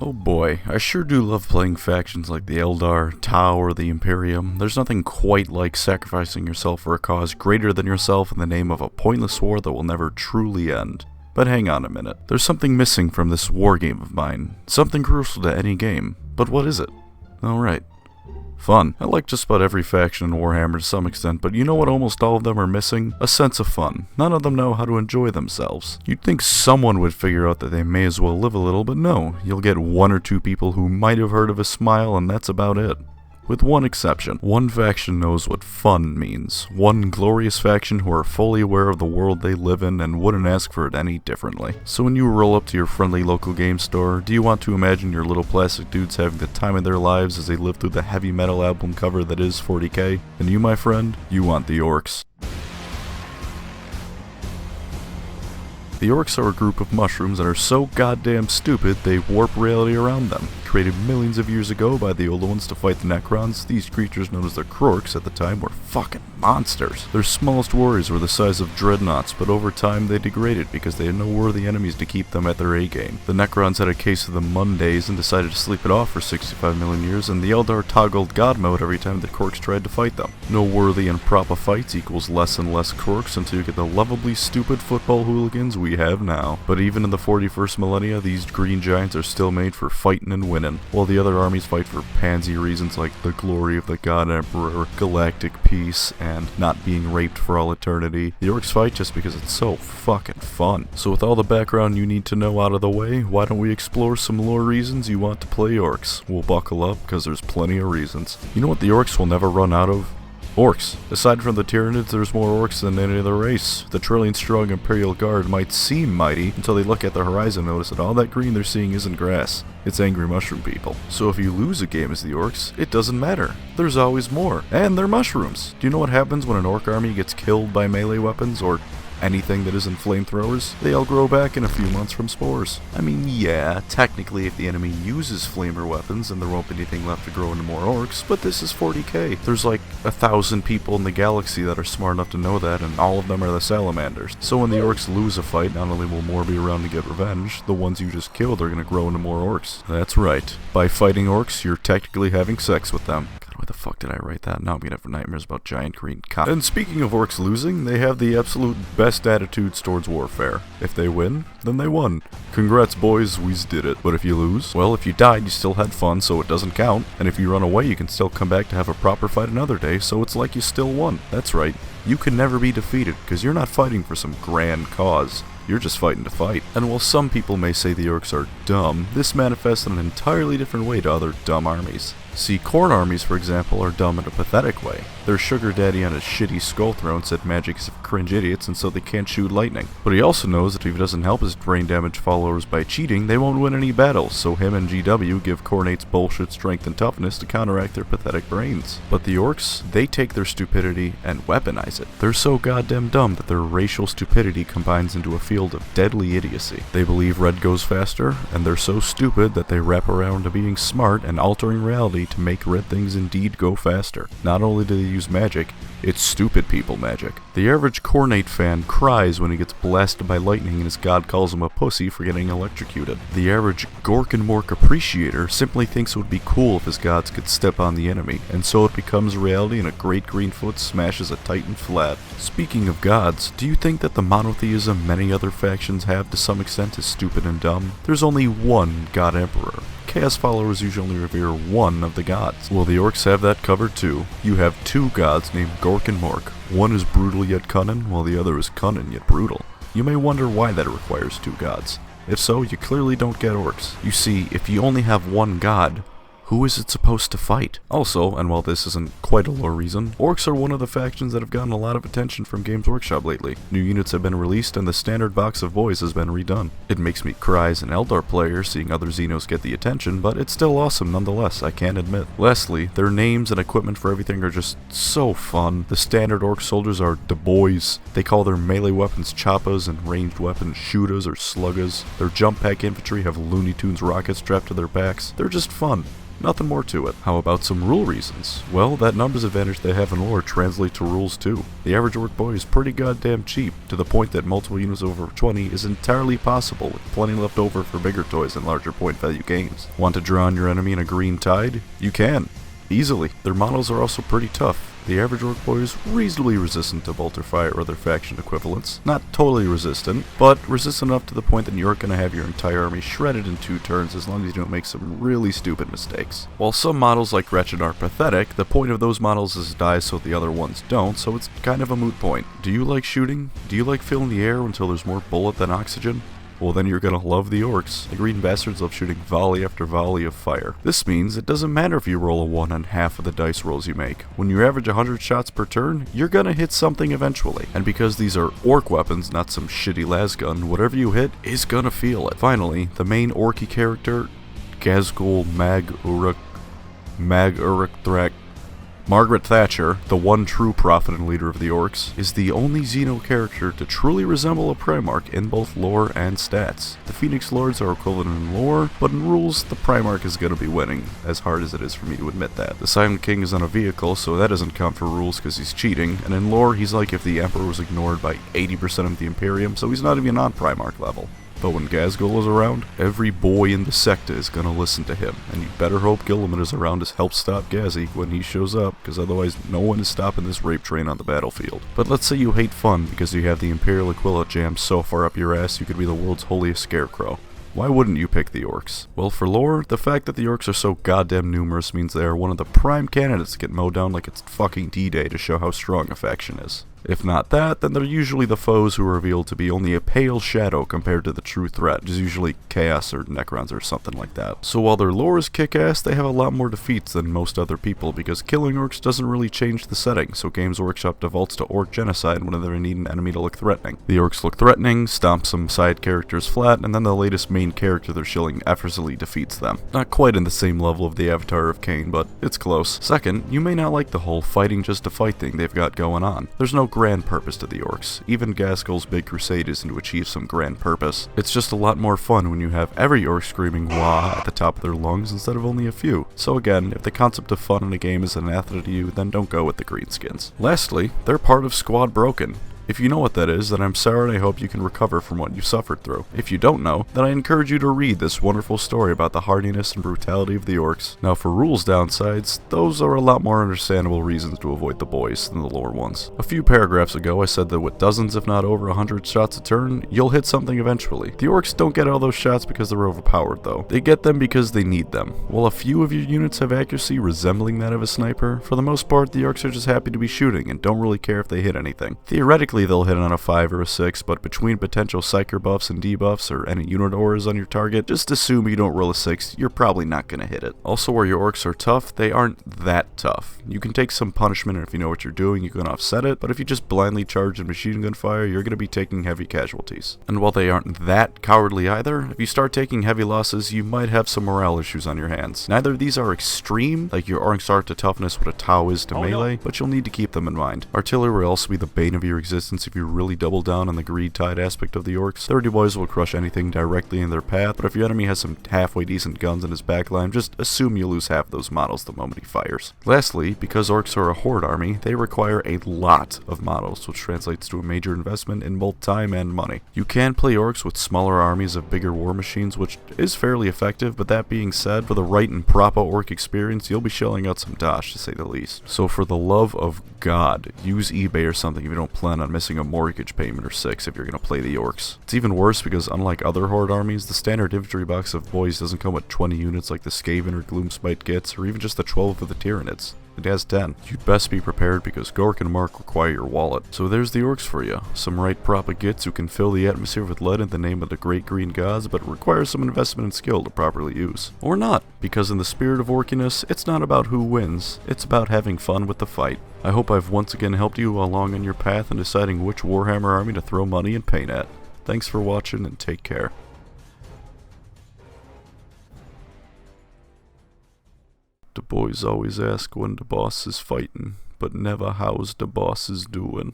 Oh boy, I sure do love playing factions like the Eldar, Tau, or the Imperium. There's nothing quite like sacrificing yourself for a cause greater than yourself in the name of a pointless war that will never truly end. But hang on a minute, there's something missing from this war game of mine. Something crucial to any game. But what is it? Alright. Fun. I like just about every faction in Warhammer to some extent, but you know what almost all of them are missing? A sense of fun. None of them know how to enjoy themselves. You'd think someone would figure out that they may as well live a little, but no. You'll get one or two people who might have heard of a smile, and that's about it. With one exception. One faction knows what fun means. One glorious faction who are fully aware of the world they live in and wouldn't ask for it any differently. So when you roll up to your friendly local game store, do you want to imagine your little plastic dudes having the time of their lives as they live through the heavy metal album cover that is 40k? And you, my friend, you want the Orks. The Orks are a group of mushrooms that are so goddamn stupid they warp reality around them. Created millions of years ago by the older ones to fight the Necrons, these creatures known as the Orks at the time were fucking monsters. Their smallest warriors were the size of dreadnoughts, but over time they degraded because they had no worthy enemies to keep them at their A-game. The Necrons had a case of the Mondays and decided to sleep it off for 65 million years, and the Eldar toggled God mode every time the Orks tried to fight them. No worthy and proper fights equals less and less Orks until you get the lovably stupid football hooligans we have now. But even in the 41st millennia, these green giants are still made for fighting and winning, while the other armies fight for pansy reasons like the glory of the God Emperor, galactic peace, and not being raped for all eternity. The Orks fight just because it's so fucking fun. So with all the background you need to know out of the way, why don't we explore some lore reasons you want to play Orks? We'll buckle up, because there's plenty of reasons. You know what the Orks will never run out of? Orks. Aside from the Tyranids, there's more Orks than any other race. The trillion-strong Imperial Guard might seem mighty until they look at the horizon and notice that all that green they're seeing isn't grass. It's angry mushroom people. So if you lose a game as the Orks, it doesn't matter. There's always more. And they're mushrooms. Do you know what happens when an Ork army gets killed by melee weapons or anything that isn't flamethrowers? They all grow back in a few months from spores. I mean, yeah, technically if the enemy uses flamer weapons then there won't be anything left to grow into more Orks, but this is 40k. There's like 1,000 people in the galaxy that are smart enough to know that, and all of them are the salamanders. So when the Orks lose a fight, not only will more be around to get revenge, the ones you just killed are gonna grow into more Orks. That's right. By fighting Orks, you're technically having sex with them. Why the fuck did I write that? Now I'm gonna have nightmares about giant green cock. And speaking of Orks losing, they have the absolute best attitudes towards warfare. If they win, then they won. Congrats boys, we did it. But if you lose, well, if you died, you still had fun, so it doesn't count. And if you run away, you can still come back to have a proper fight another day, so it's like you still won. That's right. You can never be defeated, because you're not fighting for some grand cause. You're just fighting to fight. And while some people may say the Orks are dumb, this manifests in an entirely different way to other dumb armies. See, corn armies, for example, are dumb in a pathetic way. Their sugar daddy on his shitty skull throne said magic is for cringe idiots, and so they can't shoot lightning. But he also knows that if he doesn't help his brain damaged followers by cheating, they won't win any battles, so him and GW give Cornate's bullshit strength and toughness to counteract their pathetic brains. But the Orks, they take their stupidity and weaponize it. They're so goddamn dumb that their racial stupidity combines into a field of deadly idiocy. They believe red goes faster, and they're so stupid that they wrap around to being smart and altering reality to make red things indeed go faster. Not only do they use magic, it's stupid people magic. The average Cornate fan cries when he gets blasted by lightning and his god calls him a pussy for getting electrocuted. The average Gork and Mork appreciator simply thinks it would be cool if his gods could step on the enemy, and so it becomes reality and a great green foot smashes a titan flat. Speaking of gods, do you think that the monotheism many other factions have to some extent is stupid and dumb? There's only one God Emperor. Chaos followers usually only revere one of the gods. Well, the Orks have that covered too. You have two gods named Gork and Mork. One is brutal yet cunning, while the other is cunning yet brutal. You may wonder why that requires two gods. If so, you clearly don't get Orks. You see, if you only have one god, who is it supposed to fight? Also, and while this isn't quite a lore reason, Orks are one of the factions that have gotten a lot of attention from Games Workshop lately. New units have been released and the standard box of Boyz has been redone. It makes me cry as an Eldar player seeing other Xenos get the attention, but it's still awesome nonetheless, I can't admit. Lastly, their names and equipment for everything are just so fun. The standard Ork soldiers are the Boyz. They call their melee weapons choppas and ranged weapons shootas or sluggas. Their jump pack infantry have Looney Tunes rockets strapped to their backs. They're just fun. Nothing more to it. How about some rule reasons? Well, that numbers advantage they have in lore translates to rules too. The average orc boy is pretty goddamn cheap, to the point that multiple units over 20 is entirely possible, with plenty left over for bigger toys and larger point value games. Want to draw on your enemy in a green tide? You can. Easily. Their models are also pretty tough. The average orc boy is reasonably resistant to bolter fire or other faction equivalents. Not totally resistant, but resistant enough to the point that you aren't going to have your entire army shredded in 2 turns as long as you don't make some really stupid mistakes. While some models like Wretched are pathetic, the point of those models is to die so the other ones don't, so it's kind of a moot point. Do you like shooting? Do you like filling the air until there's more bullet than oxygen? Well, then you're gonna love the Orks. The green bastards love shooting volley after volley of fire. This means it doesn't matter if you roll a 1 on half of the dice rolls you make. When you average 100 shots per turn, you're gonna hit something eventually. And because these are orc weapons, not some shitty lasgun, whatever you hit is gonna feel it. Finally, the main orky character, Ghazghkull Mag Uruk Thrak, Margaret Thatcher, the one true prophet and leader of the Orks, is the only Xeno character to truly resemble a Primarch in both lore and stats. The Phoenix Lords are equivalent in lore, but in rules, the Primarch is going to be winning, as hard as it is for me to admit that. The Silent King is on a vehicle, so that doesn't count for rules because he's cheating, and in lore, he's like if the Emperor was ignored by 80% of the Imperium, so he's not even on Primarch level. But when Ghazghkull is around, every boy in the secta is gonna listen to him, and you better hope Gilliman is around to help stop Ghazi when he shows up, because otherwise no one is stopping this rape train on the battlefield. But let's say you hate fun because you have the Imperial Aquila jammed so far up your ass you could be the world's holiest scarecrow. Why wouldn't you pick the Orks? Well, for lore, the fact that the Orks are so goddamn numerous means they are one of the prime candidates to get mowed down like it's fucking D-Day to show how strong a faction is. If not that, then they're usually the foes who are revealed to be only a pale shadow compared to the true threat, which is usually Chaos or Necrons or something like that. So while their lore is kick-ass, they have a lot more defeats than most other people, because killing Orks doesn't really change the setting, so Games Workshop defaults to Orc Genocide whenever they need an enemy to look threatening. The Orks look threatening, stomp some side characters flat, and then the latest main character they're shilling effortlessly defeats them. Not quite in the same level of the Avatar of Cain, but it's close. Second, you may not like the whole fighting just to fight thing they've got going on. There's no grand purpose to the Orks. Even Ghazghkull's big crusade isn't to achieve some grand purpose. It's just a lot more fun when you have every Orc screaming wah at the top of their lungs instead of only a few. So again, if the concept of fun in a game is anathema to you, then don't go with the greenskins. Lastly, they're part of Squad Broken. If you know what that is, then I'm sorry and I hope you can recover from what you suffered through. If you don't know, then I encourage you to read this wonderful story about the hardiness and brutality of the Orks. Now for rules downsides, those are a lot more understandable reasons to avoid the boys than the lore ones. A few paragraphs ago I said that with dozens if not over 100 shots a turn, you'll hit something eventually. The Orks don't get all those shots because they're overpowered though. They get them because they need them. While a few of your units have accuracy resembling that of a sniper, for the most part the Orks are just happy to be shooting and don't really care if they hit anything. Theoretically they'll hit on a 5 or a 6, but between potential psyker buffs and debuffs or any unit auras on your target, just assume you don't roll a 6, you're probably not going to hit it. Also, where your Orks are tough, they aren't that tough. You can take some punishment, and if you know what you're doing, you can offset it, but if you just blindly charge in machine gun fire, you're going to be taking heavy casualties. And while they aren't that cowardly either, if you start taking heavy losses, you might have some morale issues on your hands. Neither of these are extreme, like your Orks are to toughness what a Tau is to melee, but you'll need to keep them in mind. Artillery will also be the bane of your existence if you really double down on the greed tide aspect of the Orks. 30 boys will crush anything directly in their path, but if your enemy has some halfway decent guns in his backline, just assume you lose half those models the moment he fires. Lastly, because Orks are a horde army, they require a lot of models, which translates to a major investment in both time and money. You can play Orks with smaller armies of bigger war machines, which is fairly effective, but that being said, for the right and proper Ork experience, you'll be shelling out some dosh, to say the least. So for the love of God, use eBay or something if you don't plan on missing a mortgage payment or 6 if you're going to play the Orks. It's even worse because unlike other horde armies, the standard infantry box of Boyz doesn't come with 20 units like the Skaven or Gloomspite gets, or even just the 12 of the Tyranids. It has 10. You'd best be prepared because Gork and Mark require your wallet. So there's the Orks for you. Some right proper gits who can fill the atmosphere with lead in the name of the great green gods, but require some investment and skill to properly use. Or not, because in the spirit of orkiness, it's not about who wins, it's about having fun with the fight. I hope I've once again helped you along on your path in deciding which Warhammer army to throw money and paint at. Thanks for watching and take care. The boys always ask when the boss is fighting, but never how's the boss is doing.